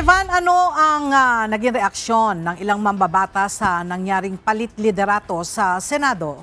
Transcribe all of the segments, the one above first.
Evan, ano ang naging reaksyon ng ilang mambabatas sa nangyaring palit liderato sa Senado?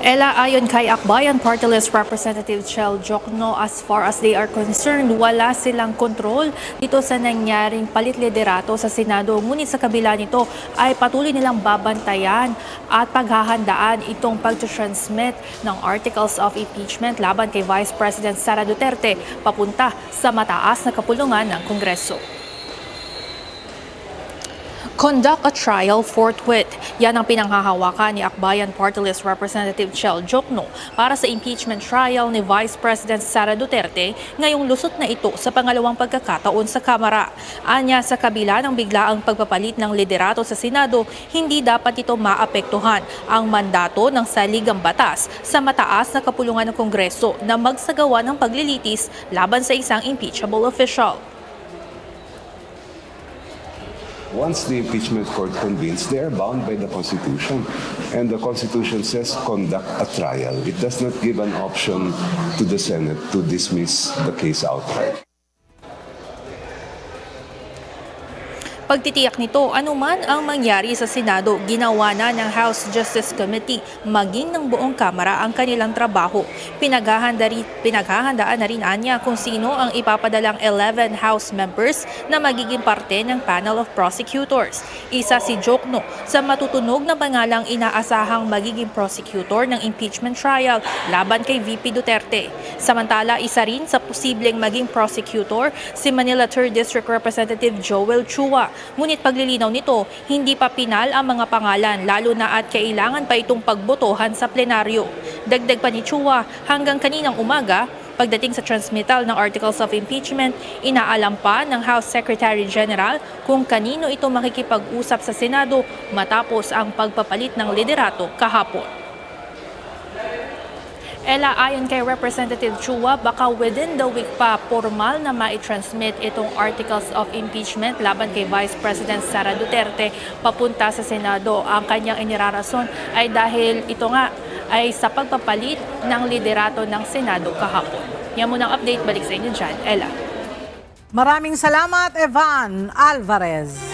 Ella, ayon kay Akbayan Party List Representative Chel Jokno, as far as they are concerned, wala silang kontrol dito sa nangyaring palit liderato sa Senado. Ngunit sa kabila nito ay patuloy nilang babantayan at paghahandaan itong pag-transmit ng articles of impeachment laban kay Vice President Sara Duterte papunta sa mataas na kapulungan ng Kongreso. Conduct a trial forthwith. Yan ang pinanghahawakan ni Akbayan Party List Representative Chel Jokno para sa impeachment trial ni Vice President Sara Duterte ngayong lusot na ito sa pangalawang pagkakataon sa Kamara. Anya, sa kabila ng biglaang pagpapalit ng liderato sa Senado, hindi dapat ito maapektuhan ang mandato ng saligang batas sa mataas na kapulungan ng Kongreso na magsagawa ng paglilitis laban sa isang impeachable official. Once the impeachment court convenes, they are bound by the Constitution. And the Constitution says conduct a trial. It does not give an option to the Senate to dismiss the case outright. Pagtitiyak nito, anuman ang mangyari sa Senado, ginawa na ng House Justice Committee maging ng buong Kamara ang kanilang trabaho. Pinaghahandaan na rin anya kung sino ang ipapadalang 11 House members na magiging parte ng panel of prosecutors. Isa si Jokno sa matutunog na pangalang inaasahang magiging prosecutor ng impeachment trial laban kay VP Duterte. Samantala, isa rin sa posibleng maging prosecutor si Manila 3rd District Representative Joel Chua. Ngunit paglilinaw nito, hindi pa pinal ang mga pangalan lalo na at kailangan pa itong pagbotohan sa plenaryo. Dagdag pa ni Chua, hanggang kaninang umaga, pagdating sa transmittal ng Articles of Impeachment, inaalam pa ng House Secretary General kung kanino ito makikipag-usap sa Senado matapos ang pagpapalit ng liderato kahapon. Ella, ayon kay Representative Chua, baka within the week pa formal na mai-transmit itong Articles of Impeachment laban kay Vice President Sara Duterte papunta sa Senado. Ang kanyang inirarason ay dahil ito nga ay sa pagpapalit ng liderato ng Senado kahapon. Yan muna ang update. Balik sa inyo dyan, Ella. Maraming salamat, Evan Alvarez.